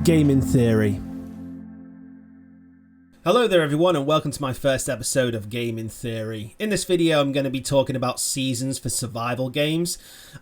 Gaming Theory. Hello there everyone and welcome to my first episode of Gaming Theory. In this video I'm going to be talking about seasons for survival games.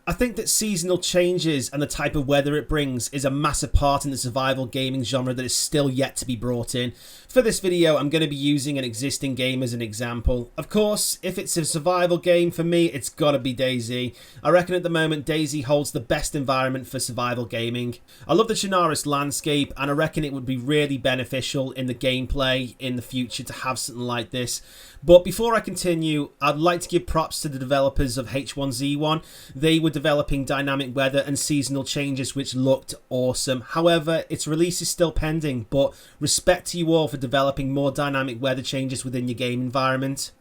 I think that seasonal changes and the type of weather it brings is a massive part in the survival gaming genre that is still yet to be brought in. For this video I'm going to be using an existing game as an example. Of course, if it's a survival game, for me it's gotta be DayZ. I reckon at the moment DayZ holds the best environment for survival gaming. I love the Chernarus landscape and I reckon it would be really beneficial in the gameplay in the future to have something like this. But before I continue, I'd like to give props to the developers of H1Z1. They were developing dynamic weather and seasonal changes which looked awesome. However, its release is still pending, but respect to you all for developing more dynamic weather changes within your game environment.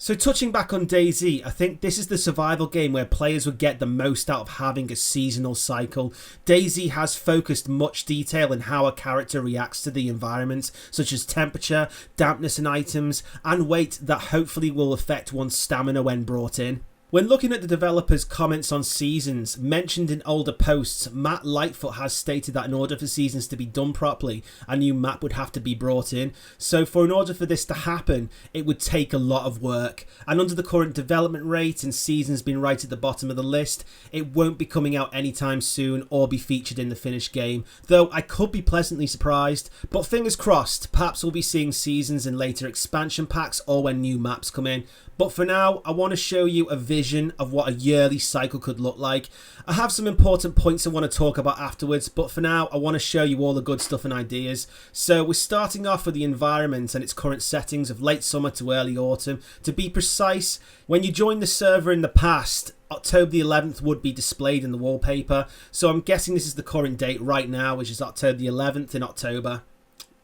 So touching back on DayZ, I think this is the survival game where players would get the most out of having a seasonal cycle. DayZ has focused much detail in how a character reacts to the environment, such as temperature, dampness in items, and weight that hopefully will affect one's stamina when brought in. When looking at the developers' comments on seasons, mentioned in older posts, Matt Lightfoot has stated that in order for seasons to be done properly, a new map would have to be brought in. So in order for this to happen, it would take a lot of work. And under the current development rate and seasons being right at the bottom of the list, it won't be coming out anytime soon or be featured in the finished game. Though I could be pleasantly surprised. But fingers crossed, perhaps we'll be seeing seasons in later expansion packs or when new maps come in. But for now, I want to show you a vision of what a yearly cycle could look like. I have some important points I want to talk about afterwards, but for now, I want to show you all the good stuff and ideas. So we're starting off with the environment and its current settings of late summer to early autumn. To be precise, when you joined the server in the past, October the 11th would be displayed in the wallpaper. So I'm guessing this is the current date right now, which is October the 11th in October.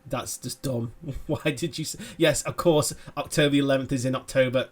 That's just dumb. Why did you say? Yes, of course, October the 11th is in October.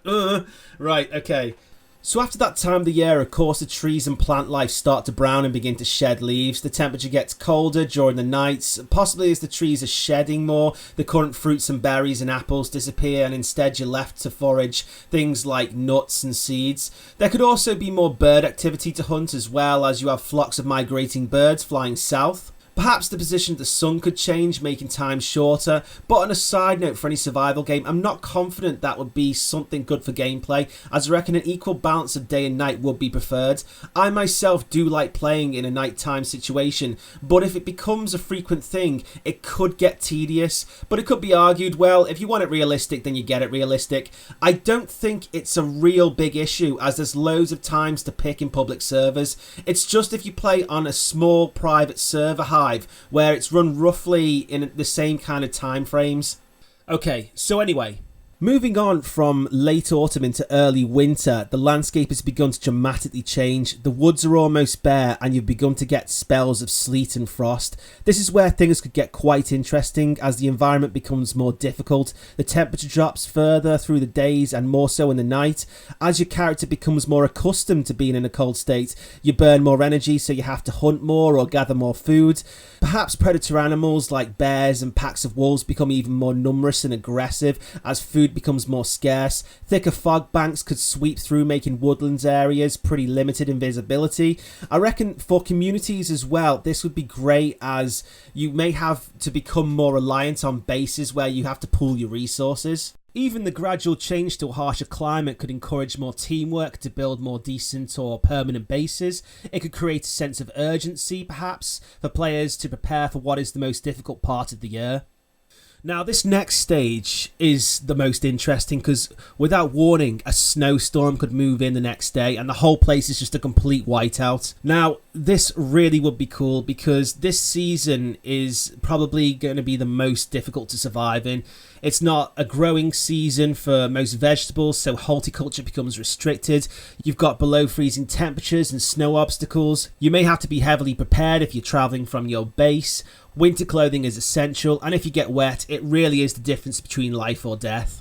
Right, okay. So after that time of the year, of course, the trees and plant life start to brown and begin to shed leaves. The temperature gets colder during the nights. Possibly as the trees are shedding more, the current fruits and berries and apples disappear and instead you're left to forage things like nuts and seeds. There could also be more bird activity to hunt as well, as you have flocks of migrating birds flying south. Perhaps the position of the sun could change, making time shorter, but on a side note for any survival game, I'm not confident that would be something good for gameplay, as I reckon an equal balance of day and night would be preferred. I myself do like playing in a nighttime situation, but if it becomes a frequent thing, it could get tedious. But it could be argued, well, if you want it realistic, then you get it realistic. I don't think it's a real big issue, as there's loads of times to pick in public servers. It's just if you play on a small private server where it's run roughly in the same kind of time frames. Okay, so anyway, moving on from late autumn into early winter, the landscape has begun to dramatically change. The woods are almost bare and you've begun to get spells of sleet and frost. This is where things could get quite interesting as the environment becomes more difficult. The temperature drops further through the days and more so in the night. As your character becomes more accustomed to being in a cold state, you burn more energy, so you have to hunt more or gather more food. Perhaps predator animals like bears and packs of wolves become even more numerous and aggressive as food becomes more scarce. Thicker fog banks could sweep through, making woodlands areas pretty limited in visibility. I reckon for communities as well, this would be great, as you may have to become more reliant on bases where you have to pool your resources. Even the gradual change to a harsher climate could encourage more teamwork to build more decent or permanent bases. It could create a sense of urgency, perhaps, for players to prepare for what is the most difficult part of the year. Now, this next stage is the most interesting because, without warning, a snowstorm could move in the next day and the whole place is just a complete whiteout. Now, this really would be cool because this season is probably going to be the most difficult to survive in. It's not a growing season for most vegetables, so horticulture becomes restricted. You've got below freezing temperatures and snow obstacles. You may have to be heavily prepared if you're traveling from your base. Winter clothing is essential, and if you get wet, it really is the difference between life or death.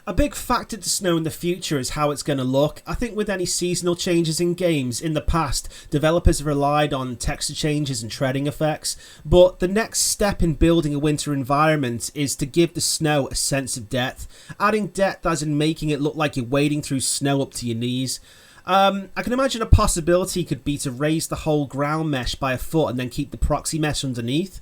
A big factor to snow in the future is how it's going to look. I think with any seasonal changes in games in the past, developers have relied on texture changes and treading effects, but the next step in building a winter environment is to give the snow a sense of depth, adding depth as in making it look like you're wading through snow up to your knees. I can imagine a possibility could be to raise the whole ground mesh by a foot and then keep the proxy mesh underneath.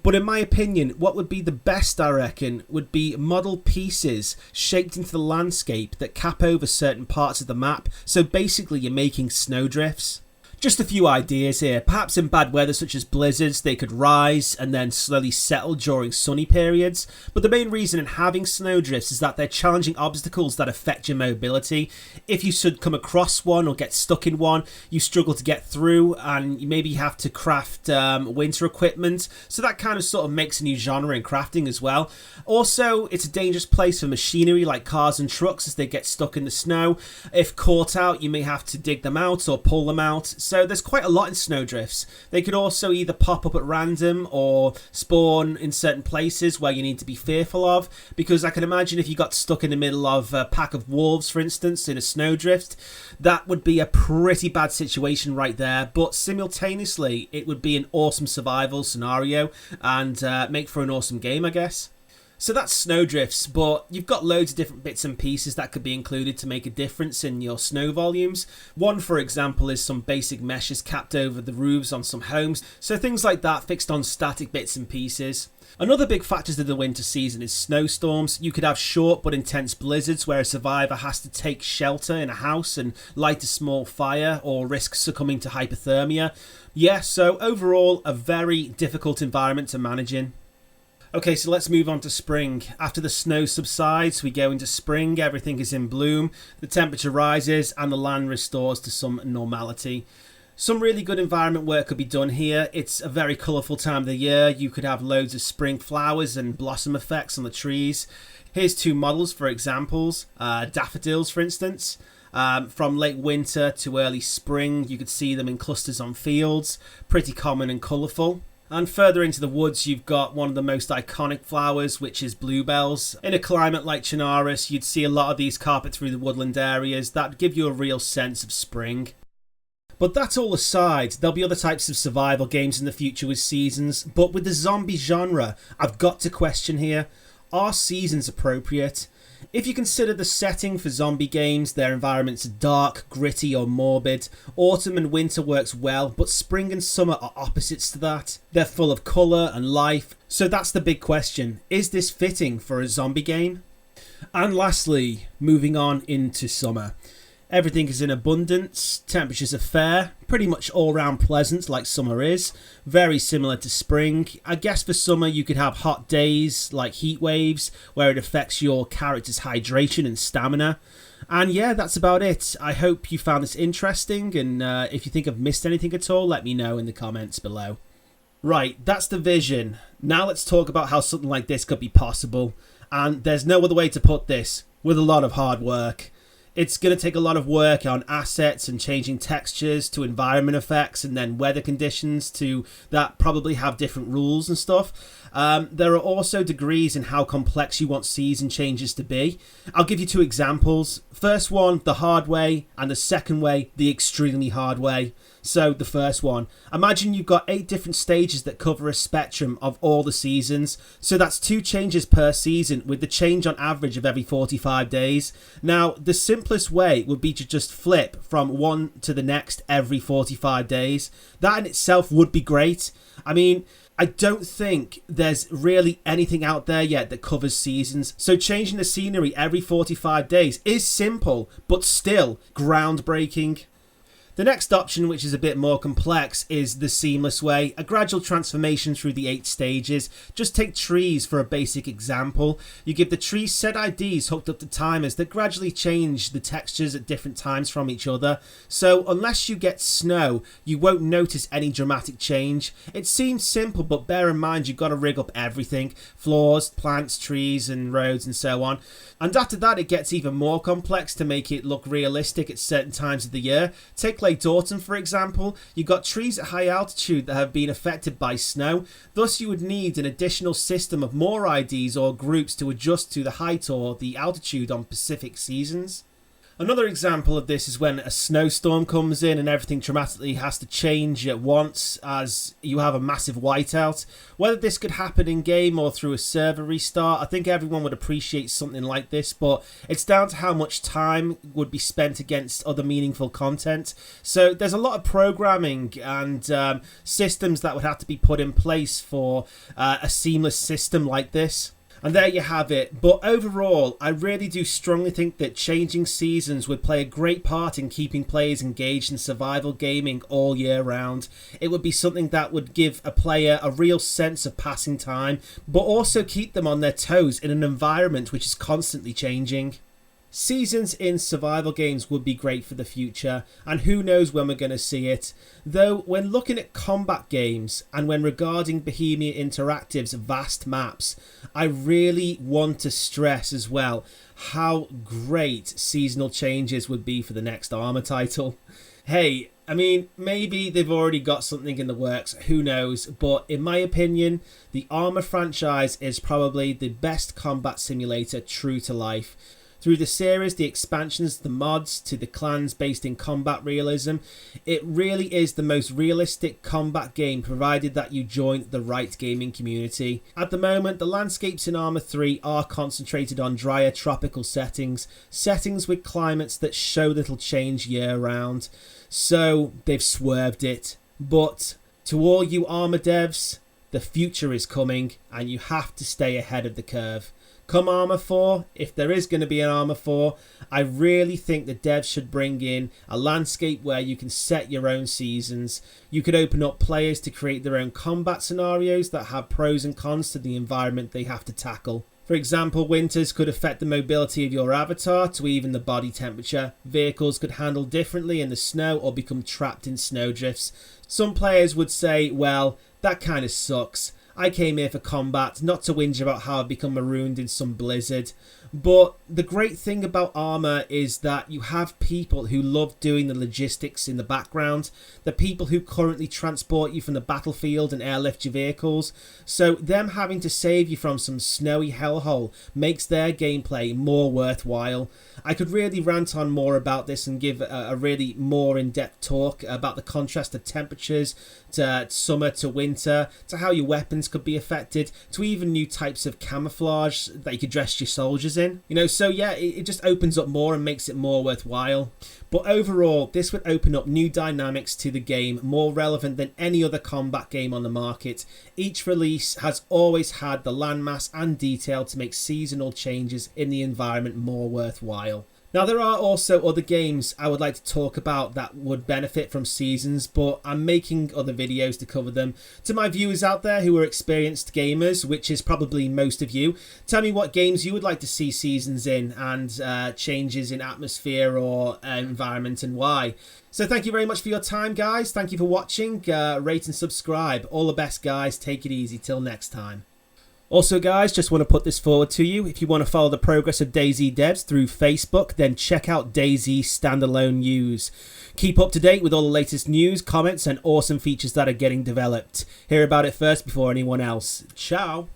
But in my opinion, what would be the best, I reckon, would be model pieces shaped into the landscape that cap over certain parts of the map. So basically you're making snowdrifts. Just a few ideas here. Perhaps in bad weather such as blizzards, they could rise and then slowly settle during sunny periods. But the main reason in having snowdrifts is that they're challenging obstacles that affect your mobility. If you should come across one or get stuck in one, you struggle to get through and you maybe have to craft winter equipment. So that kind of sort of makes a new genre in crafting as well. Also, it's a dangerous place for machinery like cars and trucks as they get stuck in the snow. If caught out, you may have to dig them out or pull them out. So there's quite a lot in snowdrifts. They could also either pop up at random or spawn in certain places where you need to be fearful of, because I can imagine if you got stuck in the middle of a pack of wolves, for instance, in a snowdrift, that would be a pretty bad situation right there. But simultaneously, it would be an awesome survival scenario and make for an awesome game, I guess. So that's snowdrifts, but you've got loads of different bits and pieces that could be included to make a difference in your snow volumes. One, for example, is some basic meshes capped over the roofs on some homes, so things like that fixed on static bits and pieces. Another big factor to the winter season is snowstorms. You could have short but intense blizzards where a survivor has to take shelter in a house and light a small fire or risk succumbing to hypothermia. Yeah, so overall, a very difficult environment to manage in. Okay, so let's move on to spring. After the snow subsides, we go into spring, everything is in bloom, the temperature rises and the land restores to some normality. Some really good environment work could be done here. It's a very colourful time of the year. You could have loads of spring flowers and blossom effects on the trees. Here's two models for examples. Daffodils, for instance. From late winter to early spring, you could see them in clusters on fields. Pretty common and colourful. And further into the woods, you've got one of the most iconic flowers, which is bluebells. In a climate like Chernarus, you'd see a lot of these carpet through the woodland areas. That'd give you a real sense of spring. But that all aside, there'll be other types of survival games in the future with seasons. But with the zombie genre, I've got to question here, are seasons appropriate? If you consider the setting for zombie games, their environments are dark, gritty or morbid. Autumn and winter works well, but spring and summer are opposites to that. They're full of colour and life. So that's the big question. Is this fitting for a zombie game? And lastly, moving on into summer. Everything is in abundance, temperatures are fair, pretty much all round pleasant like summer is, very similar to spring. I guess for summer you could have hot days like heat waves where it affects your character's hydration and stamina. And yeah, that's about it. I hope you found this interesting, and if you think I've missed anything at all, let me know in the comments below. Right, that's the vision. Now let's talk about how something like this could be possible. And there's no other way to put this, with a lot of hard work. It's going to take a lot of work on assets and changing textures to environment effects and then weather conditions to that probably have different rules and stuff. There are also degrees in how complex you want season changes to be. I'll give you two examples. First one, the hard way, and the second way, the extremely hard way. So the first one, imagine you've got 8 different stages that cover a spectrum of all the seasons. So that's 2 changes per season with the change on average of every 45 days. Now, the simplest way would be to just flip from one to the next every 45 days. That in itself would be great. I mean, I don't think there's really anything out there yet that covers seasons. So changing the scenery every 45 days is simple, but still groundbreaking. The next option, which is a bit more complex, is the seamless way, a gradual transformation through the 8 stages. Just take trees for a basic example. You give the trees set IDs hooked up to timers that gradually change the textures at different times from each other. So unless you get snow, you won't notice any dramatic change. It seems simple, but bear in mind you've got to rig up everything. Floors, plants, trees and roads and so on. And after that it gets even more complex to make it look realistic at certain times of the year. Take late autumn for example. You've got trees at high altitude that have been affected by snow. Thus you would need an additional system of more IDs or groups to adjust to the height or the altitude on specific seasons. Another example of this is when a snowstorm comes in and everything dramatically has to change at once as you have a massive whiteout. Whether this could happen in game or through a server restart, I think everyone would appreciate something like this, but it's down to how much time would be spent against other meaningful content. So there's a lot of programming and systems that would have to be put in place for a seamless system like this. And there you have it. But overall, I really do strongly think that changing seasons would play a great part in keeping players engaged in survival gaming all year round. It would be something that would give a player a real sense of passing time, but also keep them on their toes in an environment which is constantly changing. Seasons in survival games would be great for the future, and who knows when we're going to see it. Though, when looking at combat games, and when regarding Bohemia Interactive's vast maps, I really want to stress as well how great seasonal changes would be for the next Arma title. Hey, I mean, maybe they've already got something in the works, who knows, but in my opinion, the Arma franchise is probably the best combat simulator true to life. Through the series, the expansions, the mods, to the clans based in combat realism, it really is the most realistic combat game provided that you join the right gaming community. At the moment, the landscapes in Arma 3 are concentrated on drier tropical settings with climates that show little change year round. So they've swerved it. But to all you Arma devs, the future is coming and you have to stay ahead of the curve. Come Arma 4, if there is going to be an Arma 4, I really think the devs should bring in a landscape where you can set your own seasons. You could open up players to create their own combat scenarios that have pros and cons to the environment they have to tackle. For example, winters could affect the mobility of your avatar to even the body temperature. Vehicles could handle differently in the snow or become trapped in snowdrifts. Some players would say, well, that kind of sucks. I came here for combat, not to whinge about how I've become marooned in some blizzard. But the great thing about Arma is that you have people who love doing the logistics in the background. The people who currently transport you from the battlefield and airlift your vehicles. So them having to save you from some snowy hellhole makes their gameplay more worthwhile. I could really rant on more about this and give a really more in-depth talk about the contrast of temperatures, to summer to winter, to how your weapons could be affected, to even new types of camouflage that you could dress your soldiers in. You know, so yeah, it just opens up more and makes it more worthwhile. But overall, this would open up new dynamics to the game, more relevant than any other combat game on the market. Each release has always had the landmass and detail to make seasonal changes in the environment more worthwhile. Now, there are also other games I would like to talk about that would benefit from seasons, but I'm making other videos to cover them. To my viewers out there who are experienced gamers, which is probably most of you, tell me what games you would like to see seasons in and changes in atmosphere or environment and why. So thank you very much for your time, guys. Thank you for watching. Rate and subscribe. All the best, guys. Take it easy. Till next time. Also guys, just want to put this forward to you. If you want to follow the progress of DayZ devs through Facebook, then check out DayZ standalone news. Keep up to date with all the latest news, comments and awesome features that are getting developed. Hear about it first before anyone else. Ciao!